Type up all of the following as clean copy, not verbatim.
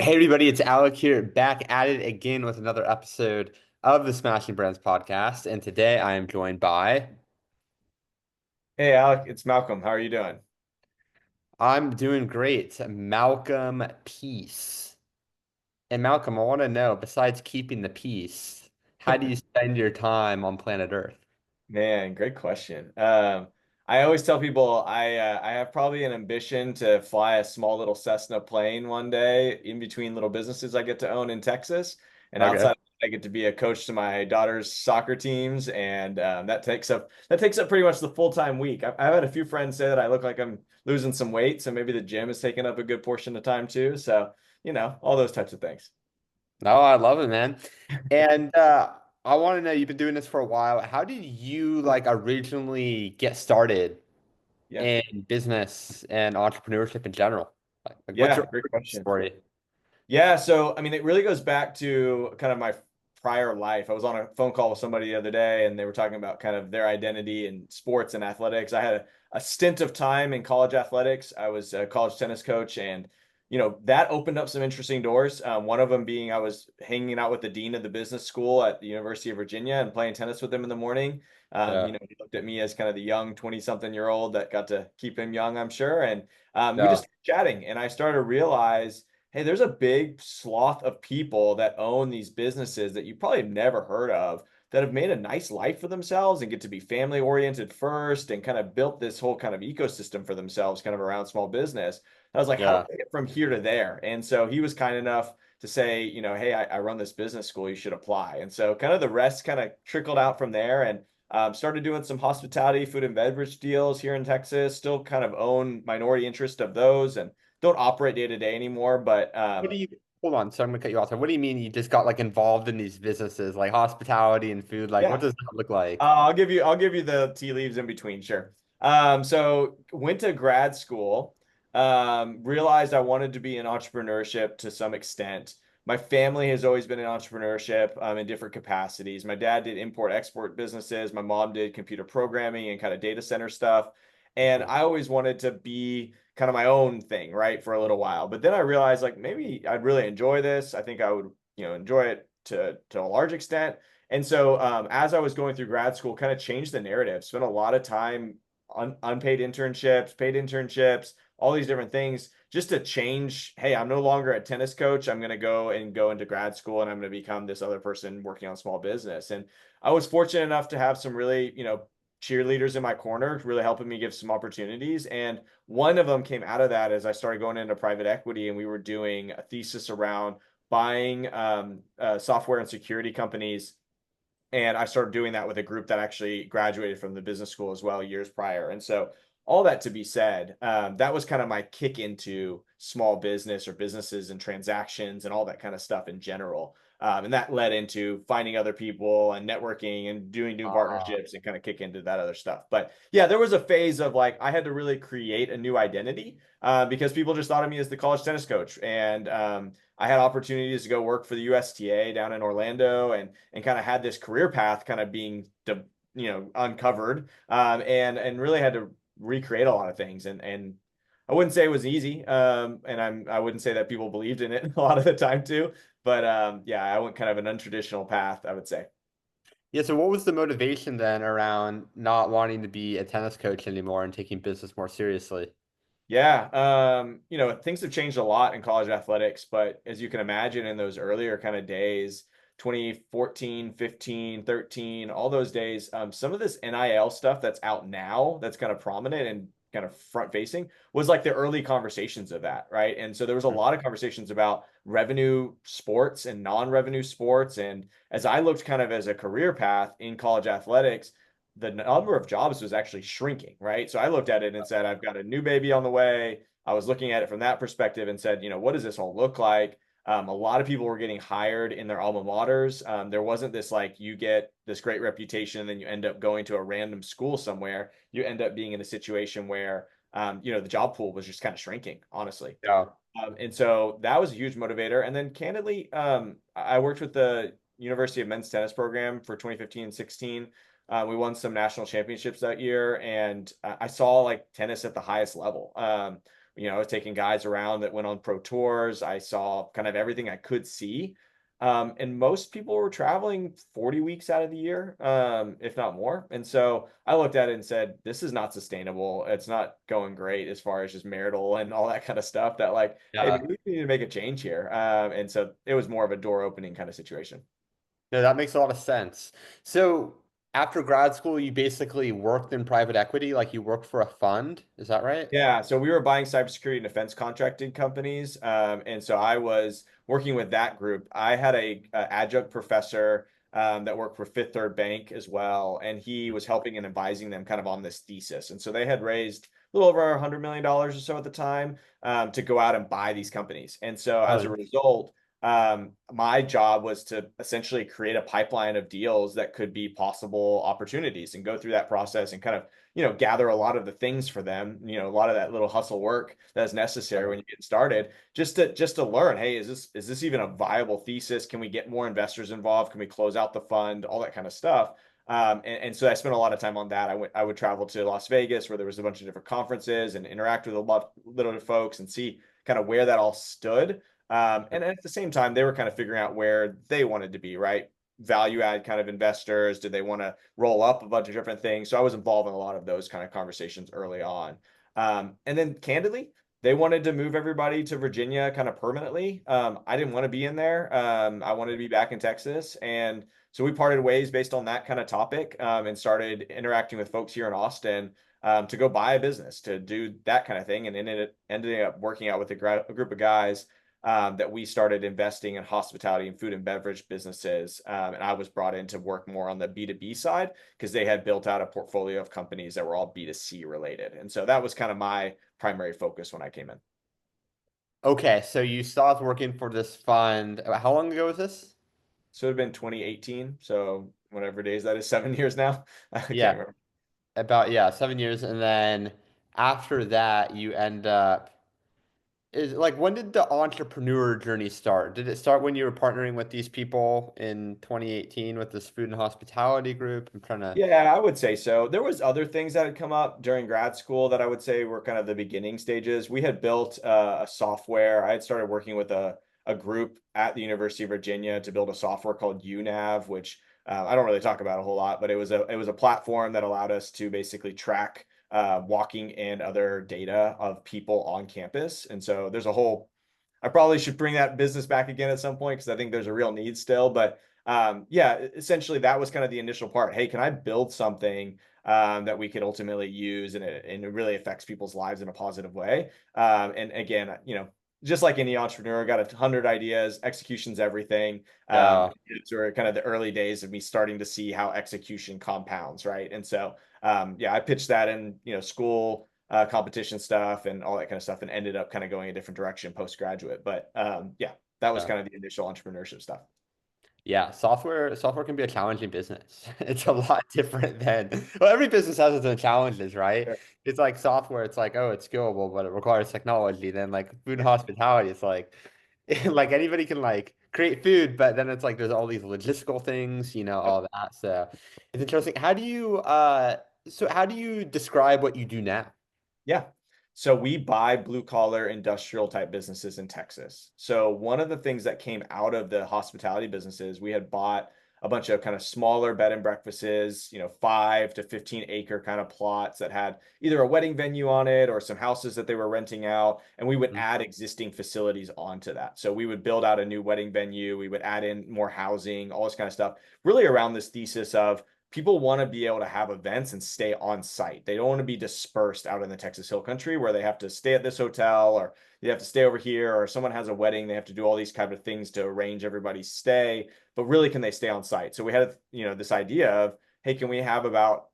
Hey everybody, it's Alec here, back at it again with another episode of the Smashing Brands podcast. And today I am joined by, Hey Alec, it's Malcolm. How are you doing? I'm doing great, Malcolm Peace. And Malcolm, I want to know, besides keeping the peace, how do you spend your time on planet Earth? Man, great question. I always tell people I have probably an ambition to fly a small little Cessna plane one day in between little businesses I get to own in Texas, and Okay. outside I get to be a coach to my daughter's soccer teams, and that takes up pretty much the full-time week. I've had a few friends say that I look like I'm losing some weight, so maybe the gym is taking up a good portion of time too. So, all those types of things. Oh, I love it, man. And I want to know, you've been doing this for a while. How did you originally get started Yeah. in business and entrepreneurship in general? What's Yeah, your great origin question. story? Yeah, so I mean, it really goes back to kind of my prior life. I was on a phone call with somebody the other day, and they were talking about kind of their identity in sports and athletics. I had a stint of time in college athletics. I was a college tennis coach, and that opened up some interesting doors. One of them being I was hanging out with the dean of the business school at the University of Virginia and playing tennis with him in the morning. Yeah. He looked at me as kind of the young 20-something-year-old that got to keep him young, I'm sure. And we Yeah. just started chatting, and I started to realize hey, there's a big swath of people that own these businesses that you probably have never heard of that have made a nice life for themselves and get to be family oriented first and kind of built this whole kind of ecosystem for themselves kind of around small business. I was like, how do Yeah. I get from here to there? And so he was kind enough to say, hey, I run this business school, you should apply. And so kind of the rest kind of trickled out from there and started doing some hospitality, food and beverage deals here in Texas, still kind of own minority interest of those and don't operate day to day anymore, but What do you, hold on, so I'm gonna cut you off there. What do you mean you just got involved in these businesses like hospitality and food? Like, what yeah, does that look like? I'll give you the tea leaves in between, sure. So went to grad school, realized I wanted to be in entrepreneurship to some extent. My family has always been in entrepreneurship in different capacities. My dad did import export businesses. My mom did computer programming and kind of data center stuff. And Okay. I always wanted to be kind of my own thing, right, for a little while. But then I realized like maybe I'd really enjoy this. I think I would, enjoy it to a large extent. And so, as I was going through grad school, kind of changed the narrative. Spent a lot of time on unpaid internships, paid internships, all these different things, just to change. Hey, I'm no longer a tennis coach. I'm going to go into grad school, and I'm going to become this other person working on small business. And I was fortunate enough to have some really, cheerleaders in my corner, really helping me give some opportunities. And one of them came out of that as I started going into private equity, and we were doing a thesis around buying software and security companies and I started doing that with a group that actually graduated from the business school as well years prior. And so, all that to be said, that was kind of my kick into small business or businesses and transactions and all that kind of stuff in general. And that led into finding other people and networking and doing new Uh, partnerships and kind of kick into that other stuff. But yeah, there was a phase of like I had to really create a new identity because people just thought of me as the college tennis coach. And I had opportunities to go work for the USTA down in Orlando and kind of had this career path kind of being uncovered and really had to recreate a lot of things and I wouldn't say it was easy and I wouldn't say that people believed in it a lot of the time too but yeah I went kind of an untraditional path I would say. yeah, so what was the motivation then around not wanting to be a tennis coach anymore and taking business more seriously? Yeah, things have changed a lot in college athletics, but as you can imagine in those earlier kind of days, 2014, 15, 13, all those days, some of this NIL stuff that's out now that's kind of prominent and kind of front facing was like the early conversations of that, right? And so there was a lot of conversations about revenue sports and non-revenue sports. And as I looked kind of as a career path in college athletics, the number of jobs was actually shrinking, right? So I looked at it and said, I've got a new baby on the way. I was looking at it from that perspective and said, what does this all look like? A lot of people were getting hired in their alma maters. There wasn't this like you get this great reputation and then you end up going to a random school somewhere. You end up being in a situation where, the job pool was just kind of shrinking, honestly. Yeah. And so that was a huge motivator. And then candidly, I worked with the University of Men's Tennis program for 2015 and 16. We won some national championships that year, and I saw like tennis at the highest level. I was taking guys around that went on pro tours. I saw kind of everything I could see. And most people were traveling 40 weeks out of the year, if not more. And so I looked at it and said, this is not sustainable. It's not going great as far as just marital and all that kind of stuff that like, hey, Yeah. maybe we need to make a change here. And so it was more of a door opening kind of situation. No, that makes a lot of sense. So after grad school, you basically worked in private equity, like you worked for a fund. Is that right? Yeah, so we were buying cybersecurity and defense contracting companies, and so I was working with that group. I had a adjunct professor that worked for Fifth Third Bank as well, and he was helping and advising them kind of on this thesis. And so they had raised a little over $100 million or so at the time to go out and buy these companies. And so as a Oh, result, my job was to essentially create a pipeline of deals that could be possible opportunities and go through that process and kind of gather a lot of the things for them, a lot of that little hustle work that's necessary yeah. when you get started, just to learn, hey, is this even a viable thesis? Can we get more investors involved? Can we close out the fund? All that kind of stuff. And so I spent a lot of time on that. I would travel to Las Vegas where there was a bunch of different conferences and interact with a lot little folks and see kind of where that all stood. And at the same time, they were kind of figuring out where they wanted to be, right? Value add kind of investors. Did they want to roll up a bunch of different things? So I was involved in a lot of those kind of conversations early on. And then candidly, they wanted to move everybody to Virginia kind of permanently. I didn't want to be in there. I wanted to be back in Texas. And so we parted ways based on that kind of topic and started interacting with folks here in Austin to go buy a business, to do that kind of thing. And ended up working out with a group of guys that we started investing in hospitality and food and beverage businesses. And I was brought in to work more on the B2B side because they had built out a portfolio of companies that were all B2C related. And so that was kind of my primary focus when I came in. Okay, so you stopped working for this fund. How long ago was this? So it had been 2018. So whatever days that is, 7 years now. I can't Yeah, remember. about yeah, 7 years, and then after that, you end up is like when did the entrepreneur journey start? Did it start when you were partnering with these people in 2018 with this food and hospitality group? I'm trying to. Yeah, I would say so. There was other things that had come up during grad school that I would say were kind of the beginning stages. We had built a software. I had started working with a group at the University of Virginia to build a software called UNAV, which I don't really talk about a whole lot, but it was a platform that allowed us to basically track walking and other data of people on campus. And so there's a whole I probably should bring that business back again at some point because I think there's a real need still. But yeah, essentially that was kind of the initial part. Hey, can I build something that we could ultimately use and it really affects people's lives in a positive way? And again, just like any entrepreneur, got 100 ideas, execution's everything. Yeah. It's were kind of the early days of me starting to see how execution compounds, right? And so, yeah, I pitched that in, school competition stuff and all that kind of stuff, and ended up kind of going a different direction postgraduate. But yeah, that was Yeah. kind of the initial entrepreneurship stuff. Yeah, software can be a challenging business. It's a lot different than well, every business has its own challenges, right? Sure. It's like software, it's like, oh, it's scalable, but it requires technology. Then like food and hospitality, it's like like anybody can like create food, but then it's like there's all these logistical things, all that. So it's interesting. How do you describe what you do now? Yeah. So we buy blue collar industrial type businesses in Texas. So one of the things that came out of the hospitality businesses, we had bought a bunch of kind of smaller bed and breakfasts, 5 to 15 acre kind of plots that had either a wedding venue on it or some houses that they were renting out. And we would Mhm. add existing facilities onto that. So we would build out a new wedding venue, we would add in more housing, all this kind of stuff, really around this thesis of people want to be able to have events and stay on site. They don't want to be dispersed out in the Texas Hill Country where they have to stay at this hotel or they have to stay over here or someone has a wedding. They have to do all these kind of things to arrange everybody's stay. But really, can they stay on site? So we had, this idea of, hey, can we have about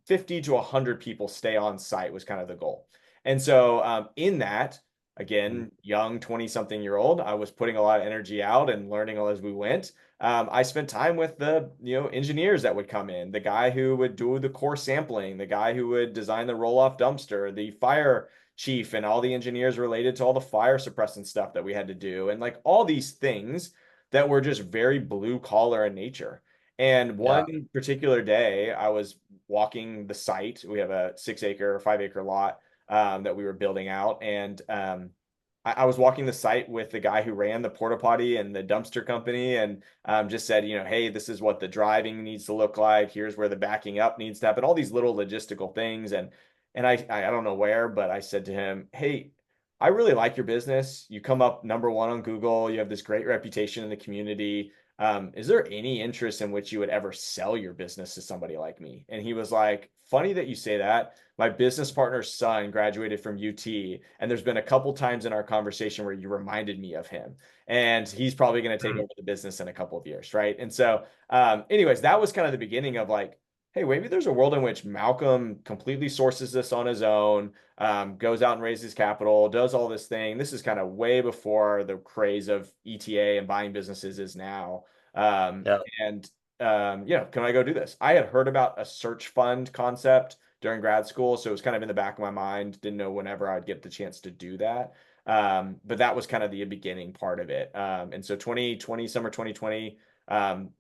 50 to 100 people stay on site was kind of the goal. And so in that, Mhm. again, young 20-something-year-old, I was putting a lot of energy out and learning as we went. I spent time with the engineers that would come in, the guy who would do the core sampling, the guy who would design the roll-off dumpster, the fire chief, and all the engineers related to all the fire suppressant stuff that we had to do, and like all these things that were just very blue collar in nature. And Yeah. one particular day, I was walking the site. We have a 6 acre, 5 acre lot. that we were building out. And I was walking the site with the guy who ran the porta potty and the dumpster company, and just said, hey, this is what the driving needs to look like. Here's where the backing up needs to happen. All these little logistical things, and I don't know where, but I said to him, hey, I really like your business. You come up number one on Google. You have this great reputation in the community. Is there any interest in which you would ever sell your business to somebody like me? And he was like, funny that you say that. My business partner's son graduated from UT, and there's been a couple times in our conversation where you reminded me of him. And he's probably going to take over the business in a couple of years, right? And so, anyways, that was kind of the beginning of like, hey, maybe there's a world in which Malcolm completely sources this on his own, goes out and raises capital, does all this thing. This is kind of way before the craze of ETA and buying businesses is now. Um, Yeah. and can I go do this? I had heard about a search fund concept during grad school, so it was kind of in the back of my mind. Didn't know whenever I'd get the chance to do that. But that was kind of the beginning part of it. And so 2020, summer 2020,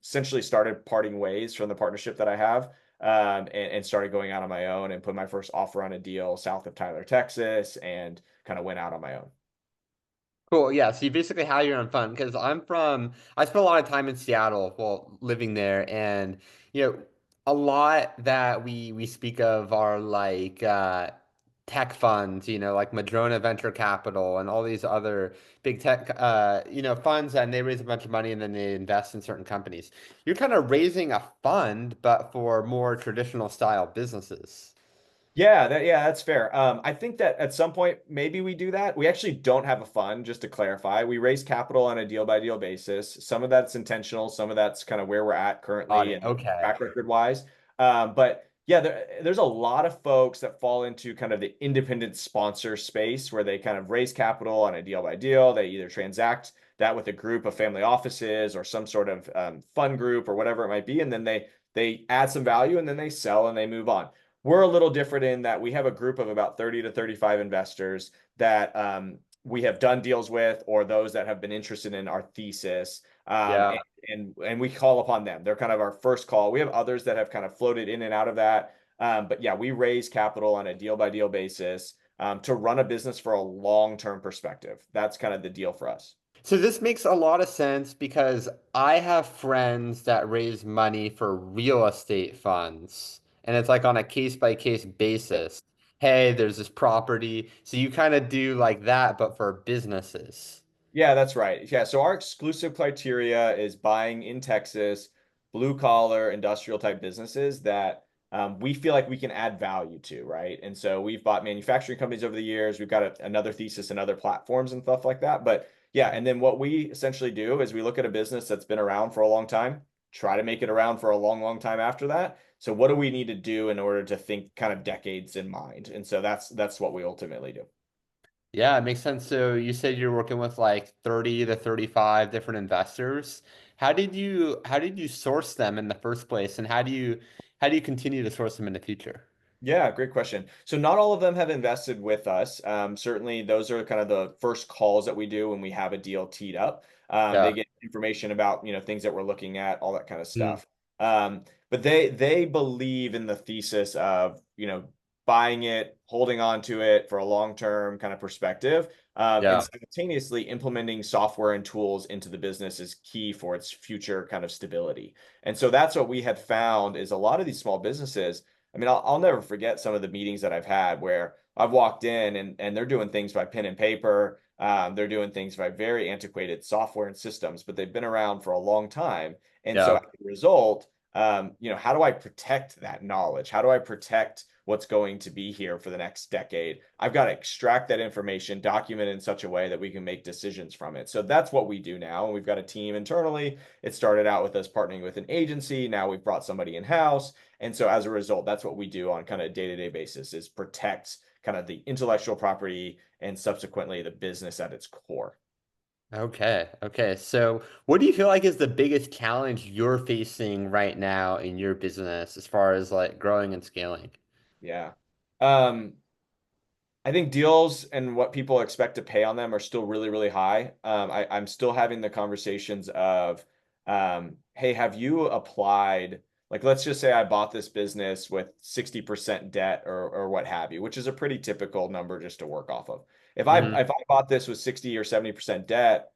essentially started parting ways from the partnership that I have, and started going out on my own and put my first offer on a deal south of Tyler, Texas, and kind of went out on my own. Cool. Yeah. So you basically have your own fun because I spent a lot of time in Seattle while living there. And, you know, a lot that we speak of are like tech funds, like Madrona Venture Capital and all these other big tech, funds. And they raise a bunch of money and then they invest in certain companies. You're kind of raising a fund, but for more traditional style businesses. Yeah, that's fair. I think that at some point maybe we do that. We actually don't have a fund, just to clarify. We raise capital on a deal by deal basis. Some of that's intentional, some of that's kind of where we're at Got currently it. and Okay. track record wise. But yeah, there's a lot of folks that fall into kind of the independent sponsor space where they kind of raise capital on a deal by deal. They either transact that with a group of family offices or some sort of fund group or whatever it might be, and then they add some value and then they sell and they move on. We're a little different in that we have a group of about 30 to 35 investors that we have done deals with, or those that have been interested in our thesis. Yeah. And we call upon them. They're kind of our first call. We have others that have kind of floated in and out of that. But yeah, we raise capital on a deal by deal basis to run a business for a long-term perspective. That's kind of the deal for us. So this makes a lot of sense because I have friends that raise money for real estate funds, and it's like on a case by case basis. Hey, there's this property. So you kind of do like that, but for businesses. Yeah, that's right. Yeah, so our exclusive criteria is buying in Texas, blue collar industrial type businesses that we feel like we can add value to, right? And so we've bought manufacturing companies over the years. We've got another thesis and other platforms and stuff like that. But yeah, and then what we essentially do is we look at a business that's been around for a long time, try to make it around for a long, long time after that. So what do we need to do in order to think kind of decades in mind? And so that's what we ultimately do. Yeah, it makes sense. So you said you're working with like 30 to 35 different investors. How did you source them in the first place, and how do you continue to source them in the future? Yeah, great question. So not all of them have invested with us. Certainly, those are kind of the first calls that we do when we have a deal teed up. They Yeah. get information about things that we're looking at, all that kind of Mm, stuff. But they believe in the thesis of buying it, holding on to it for a long term kind of perspective, and yeah. simultaneously implementing software and tools into the business is key for its future kind of stability. And so that's what we had found is a lot of these small businesses. I mean, I'll never forget some of the meetings that I've had where I've walked in and they're doing things by pen and paper. They're doing things by very antiquated software and systems, but they've been around for a long time. And so as Yeah. a result, how do I protect that knowledge? How do I protect what's going to be here for the next decade? I've got to extract that information, document it in such a way that we can make decisions from it. So that's what we do now. And we've got a team internally. It started out with us partnering with an agency. Now we've brought somebody in-house. And so as a result, that's what we do on kind of day-to-day basis is protect kind of the intellectual property and subsequently the business at its core. Okay. Okay. So what do you feel like is the biggest challenge you're facing right now in your business as far as like growing and scaling? Yeah. Um, I think deals and what people expect to pay on them are still really, really high. I'm still having the conversations of, hey, have you applied Like, let's just say I bought this business with 60% debt or what have you, which is a pretty typical number just to work off of. Hmm. If I bought this with 60 or 70% debt,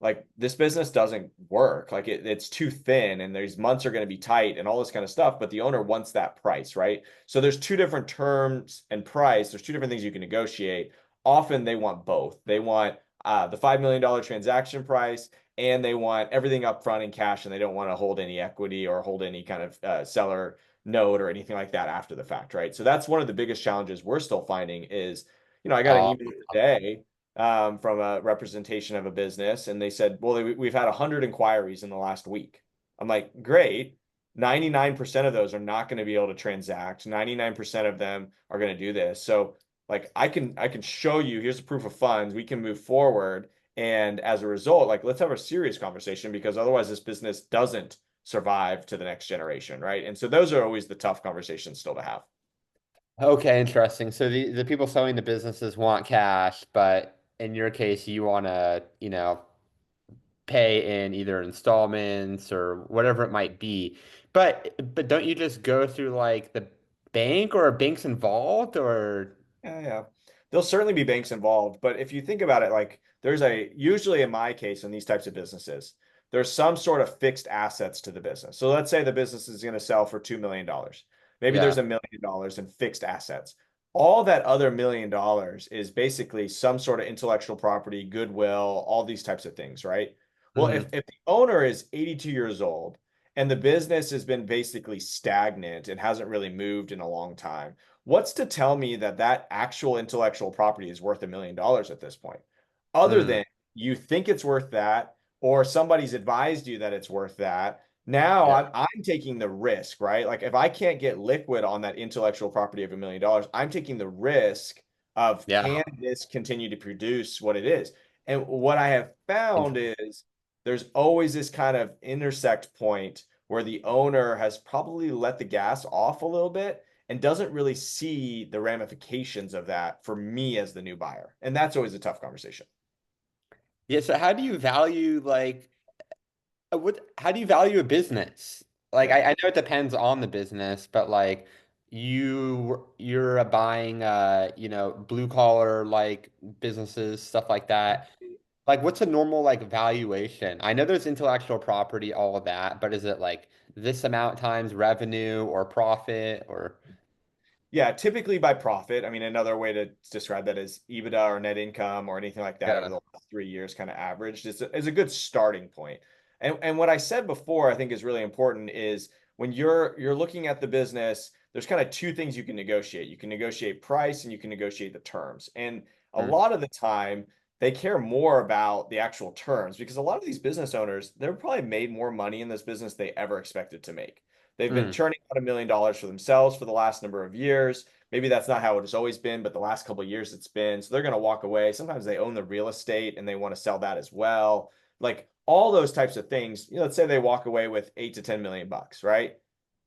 like this business doesn't work. Like it's too thin and these months are going to be tight and all this kind of stuff, but the owner wants that price, right? So there's two different terms and price. There's two different things you can negotiate. Often they want both. They want the $5 million transaction price and they want everything up front in cash and they don't want to hold any equity or hold any kind of seller note or anything like that after the fact, right? So that's one of the biggest challenges we're still finding is, I got an Oh, email today from a representation of a business, and they said, "Well, we've had 100 inquiries in the last week." I'm like, "Great. 99% of those are not going to be able to transact. 99% of them are going to do this. So, like, I can show you. Here's a proof of funds. We can move forward, and as a result, like, let's have a serious conversation because otherwise, this business doesn't survive to the next generation, right?" And so those are always the tough conversations still to have. okay, interesting. So the people selling the businesses want cash, but in your case, you want to, pay in either installments or whatever it might be. But don't you just go through like the bank or are banks involved or Yeah, yeah. There'll certainly be banks involved, but if you think about it, like usually in my case in these types of businesses, there's some sort of fixed assets to the business. So let's say the business is going to sell for $2 million. Maybe there's yeah. $1 million in fixed assets. All that other $1 million is basically some sort of intellectual property, goodwill, all these types of things, right? Well, if, Hmm. if the owner is 82 years old and the business has been basically stagnant and hasn't really moved in a long time, what's to tell me that that actual intellectual property is worth $1 million at this point? Other Mm, than you think it's worth that, or somebody's advised you that it's worth that. Now yeah. I'm taking the risk, right? Like if I can't get liquid on that intellectual property of $1 million, I'm taking the risk of Yeah. can this continue to produce what it is? And what I have found Interesting. is there's always this kind of intersect point where the owner has probably let the gas off a little bit and doesn't really see the ramifications of that for me as the new buyer. And that's always a tough conversation. Yeah, so how do you value like how do you value a business? Like Yeah. I know it depends on the business, but like you're buying blue collar like businesses, stuff like that. Like, what's a normal like valuation? I know there's intellectual property, all of that, but is it like this amount times revenue or profit or Yeah, typically by profit. I mean, another way to describe that is EBITDA or net income or anything like that over yeah. the last 3 years, kind of averaged. Is a good starting point. And what I said before, I think is really important is when you're looking at the business, there's kind of two things you can negotiate. You can negotiate price and you can negotiate the terms. And a Mm, lot of the time, they care more about the actual terms because a lot of these business owners, they've probably made more money in this business they ever expected to make. They've been mm, churning out $1 million for themselves for the last number of years. Maybe that's not how it has always been, but the last couple of years it's been. So they're going to walk away. Sometimes they own the real estate and they want to sell that as well. Like all those types of things. Let's say they walk away with 8 to 10 million bucks, right?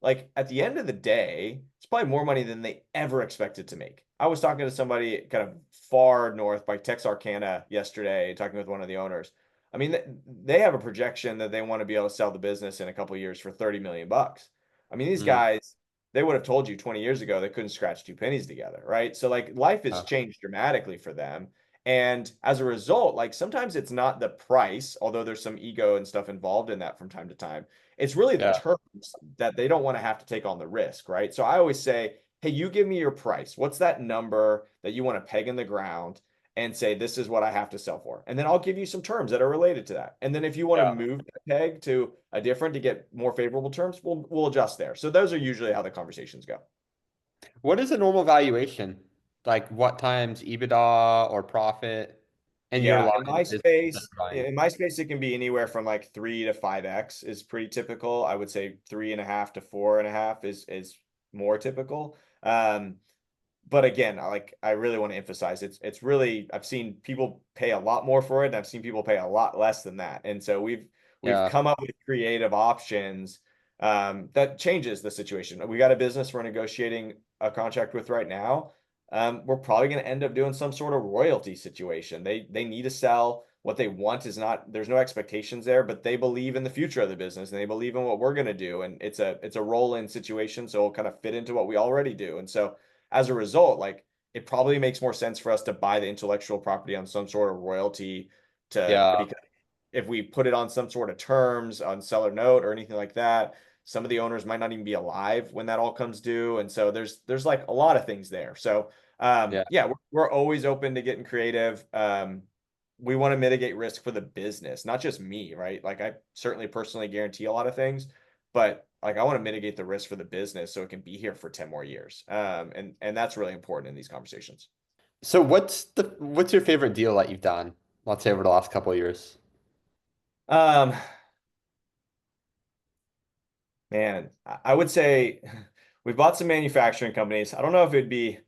Like at the end of the day, it's probably more money than they ever expected to make. I was talking to somebody kind of far north by Texarkana yesterday, talking with one of the owners. I mean, they have a projection that they want to be able to sell the business in a couple of years for 30 million bucks. I mean, these mm, guys, they would have told you 20 years ago they couldn't scratch two pennies together, right? So like life has oh, changed dramatically for them. And as a result, like sometimes it's not the price, although there's some ego and stuff involved in that from time to time. It's really the yeah. terms that they don't want to have to take on the risk, right? So I always say, hey, you give me your price. What's that number that you want to peg in the ground? And say, this is what I have to sell for. And then I'll give you some terms that are related to that. And then if you want to Yeah. move the peg to a different to get more favorable terms, we'll adjust there. So those are usually how the conversations go. What is a normal valuation? Like what times EBITDA or profit in your Yeah, line of business that you're buying? in my space, it can be anywhere from like 3 to 5x is pretty typical. I would say 3.5 to 4.5 is more typical. But again, I really want to emphasize it's really I've seen people pay a lot more for it, and I've seen people pay a lot less than that. And so we've Yeah. come up with creative options that changes the situation. We got a business we're negotiating a contract with right now. We're probably going to end up doing some sort of royalty situation. They need to sell. what they want is not, there's no expectations there, but they believe in the future of the business and they believe in what we're going to do. And it's a roll-in situation. So it'll kind of fit into what we already do. And so as a result, like it probably makes more sense for us to buy the intellectual property on some sort of royalty to, Yeah. because if we put it on some sort of terms on seller note or anything like that, some of the owners might not even be alive when that all comes due. And so there's like a lot of things there. So Yeah. yeah, we're always open to getting creative. We want to mitigate risk for the business, not just me, right? Like I certainly personally guarantee a lot of things, but like I want to mitigate the risk for the business so it can be here for 10 more years. And that's really important in these conversations. So what's your favorite deal that you've done? Let's say over the last couple of years. Um, Man, I would say we bought some manufacturing companies. I don't know if it'd be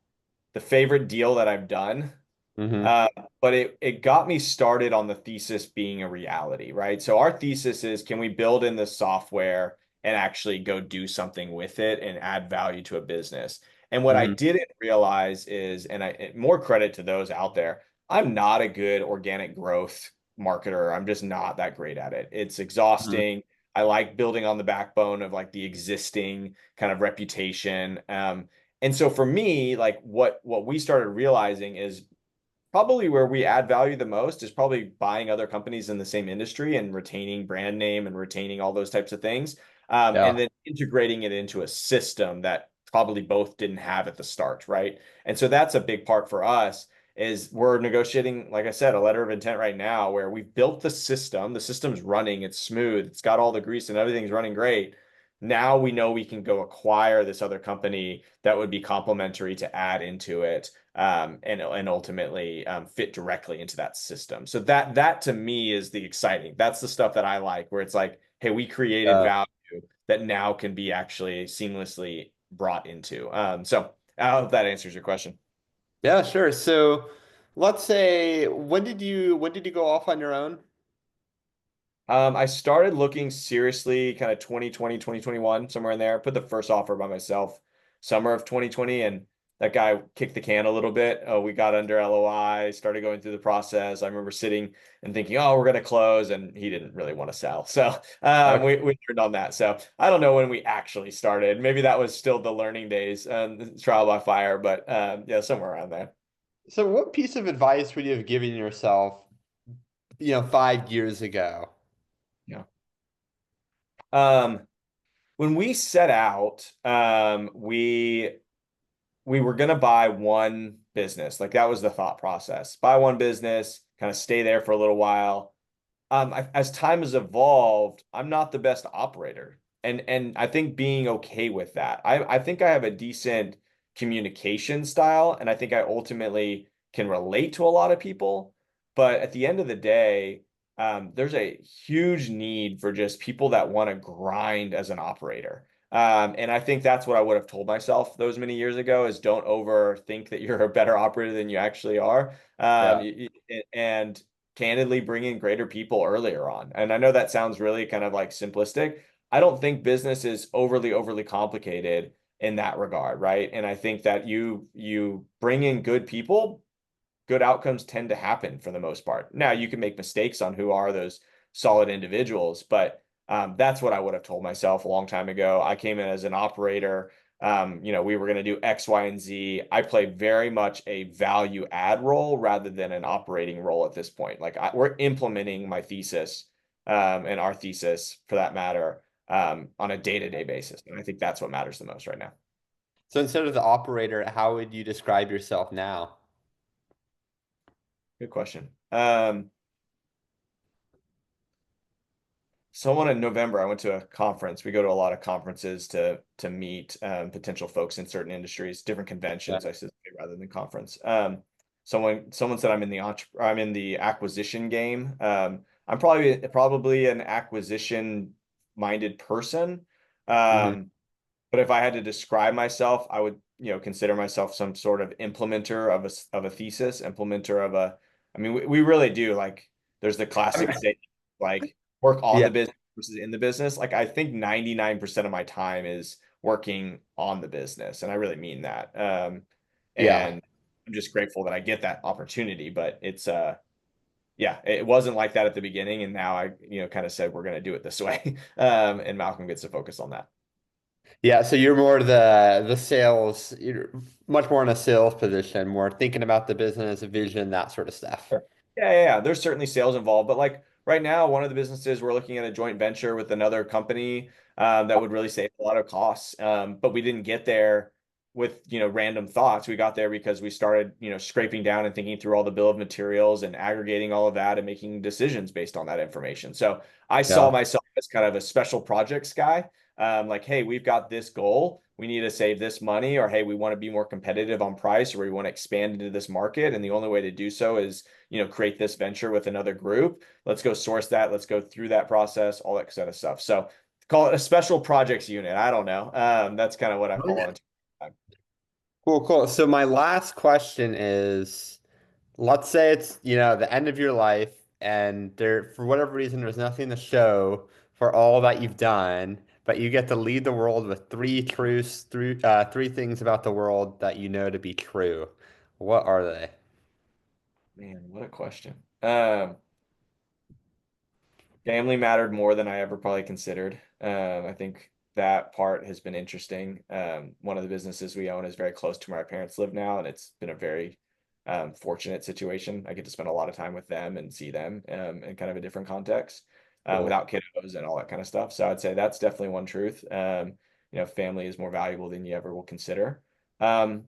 the favorite deal that I've done. Hmm. Uh, but it got me started on the thesis being a reality, right? So our thesis is, can we build in the software and actually go do something with it and add value to a business? And what I Hmm. didn't realize is, more credit to those out there, I'm not a good organic growth marketer. I'm just not that great at it. It's Hmm. exhausting. I like building on the backbone of like the existing kind of reputation. And so for me, like what we started realizing is probably where we add value the most is probably buying other companies in the same industry and retaining brand name and retaining all those types of things. And Yeah. then integrating it into a system that probably both didn't have at the start, right? And so that's a big part for us is we're negotiating, like I said, a letter of intent right now where we've built the system's running, it's smooth, it's got all the grease and everything's running great. Now we know we can go acquire this other company that would be complementary to add into it, and ultimately fit directly into that system. So that to me is the exciting. That's the stuff that I like, where it's like, hey, we created Yeah. value that now can be actually seamlessly brought into. So I hope that answers your question. Yeah, sure. So let's say when did you go off on your own? I started looking seriously kind of 2020, 2021, somewhere in there. Put the first offer by myself summer of 2020, and that guy kicked the can a little bit. We got under LOI, started going through the process. I remember sitting and thinking, oh, we're going to close, and he didn't really want to sell. So Okay. we turned on that. So I don't know when we actually started. Maybe that was still the learning days, trial by fire, but yeah, somewhere around there. So what piece of advice would you have given yourself, 5 years ago? Yeah. Um, when we set out, we were going to buy one business. Like that was the thought process. Buy one business, kind of stay there for a little while. As time has evolved, I'm not the best operator. And I think being okay with that. I think I have a decent communication style, and I think I ultimately can relate to a lot of people. But at the end of the day, there's a huge need for just people that want to grind as an operator. And I think that's what I would have told myself those many years ago is don't overthink that you're a better operator than you actually are. Yeah. And candidly bring in greater people earlier on. And I know that sounds really kind of like simplistic. I don't think business is overly complicated in that regard, right? And I think that you bring in good people, good outcomes tend to happen for the most part. Now you can make mistakes on who are those solid individuals, but that's what I would have told myself a long time ago. I came in as an operator. We were going to do X, Y, and Z. I play very much a value add role rather than an operating role at this point. Like we're implementing my thesis, and our thesis for that matter, on a day-to-day basis. And I think that's what matters the most right now. So instead of the operator, how would you describe yourself now? Good question. Someone in November, I went to a conference. We go to a lot of conferences to meet potential folks in certain industries, different Yeah. conventions, I should say, rather than conference. Someone said I'm in the acquisition game. I'm probably an acquisition minded person. Hmm. Um, but if I had to describe myself, I would, consider myself some sort of implementer of a thesis, implementer of a. I mean, we really do like. There's the I mean, classic say, like work on yeah. the business versus in the business. Like I think 99% of my time is working on the business, and I really mean that. Yeah. And I'm just grateful that I get that opportunity. But it's yeah, it wasn't like that at the beginning, and now I, kind of said we're going to do it this way. And Malcolm gets to focus on that. Yeah, so you're more the sales, you're much more in a sales position, more thinking about the business, vision, that sort of stuff. Sure. Yeah. There's certainly sales involved, but like right now, one of the businesses we're looking at a joint venture with another company that would really save a lot of costs. But we didn't get there with random thoughts. We got there because we started scraping down and thinking through all the bill of materials and aggregating all of that and making decisions based on that information. So I saw Yeah. myself as kind of a special projects guy. Like, hey, we've got this goal. We need to save this money, or hey, we want to be more competitive on price, or we want to expand into this market. And the only way to do so is create this venture with another group. Let's go source that. Let's go through that process, all that kind of stuff. So call it a special projects unit. I don't know. That's kind of what I Oh, fall yeah. into. Cool, cool. So my last question is, let's say it's, the end of your life and there, for whatever reason, there's nothing to show for all that you've done, but you get to lead the world with three truths, three things about the world that you know to be true. What are they? Man, what a question. Family mattered more than I ever probably considered. I think that part has been interesting. One of the businesses we own is very close to where my parents live now, and it's been a very fortunate situation. I get to spend a lot of time with them and see them in kind of a different context Cool. without kiddos and all that kind of stuff. So I'd say that's definitely one truth. Family is more valuable than you ever will consider. Um,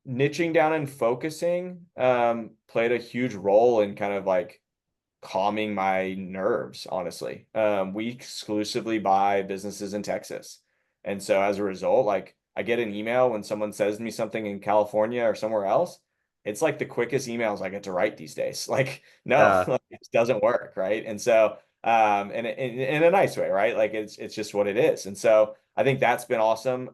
Niching down and focusing played a huge role in kind of like calming my nerves, honestly. We exclusively buy businesses in Texas. And so as a result, like I get an email when someone says to me something in California or somewhere else. It's like the quickest emails I get to write these days. Like, no, Yeah. it just doesn't work, right? And so, and in a nice way, right? Like it's just what it is. And so I think that's been awesome.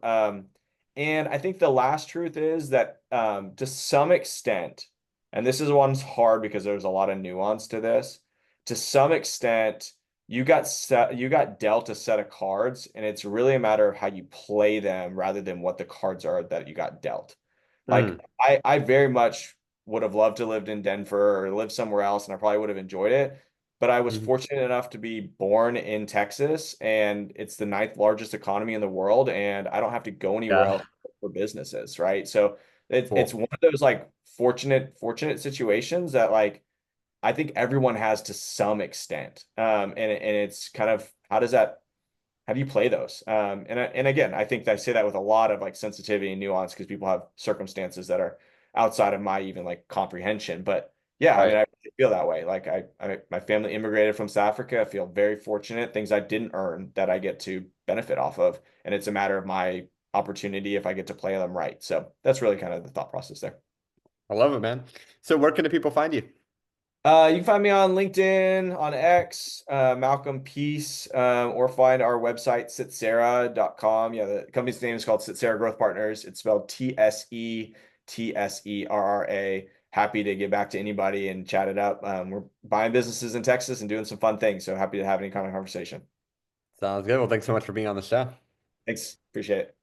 And I think the last truth is that to some extent, and this is one's hard because there's a lot of nuance to this. To some extent, you got dealt a set of cards, and it's really a matter of how you play them rather than what the cards are that you got dealt. Like Mm. I very much would have loved to lived in Denver or lived somewhere else, and I probably would have enjoyed it. But I was Mhm. fortunate enough to be born in Texas, and it's the ninth largest economy in the world, and I don't have to go anywhere Yeah. else for businesses, right? So it's Cool. one of those like fortunate situations that like I think everyone has to some extent. And it's kind of how do you play those? And again, I think I say that with a lot of like sensitivity and nuance because people have circumstances that are outside of my even like comprehension. But yeah, I Right. mean, I feel that way. Like my family immigrated from South Africa. I feel very fortunate, things I didn't earn that I get to benefit off of. And it's a matter of my opportunity if I get to play them right. So that's really kind of the thought process there. I love it, man. So where can the people find you? You can find me on LinkedIn, on X, Malcolm Peace, or find our website, Tsetserra.com. Yeah, the company's name is called Tsetserra Growth Partners. It's spelled Tsetserra. Happy to get back to anybody and chat it up. We're buying businesses in Texas and doing some fun things. So happy to have any kind of conversation. Sounds good. Well, thanks so much for being on the show. Thanks. Appreciate it.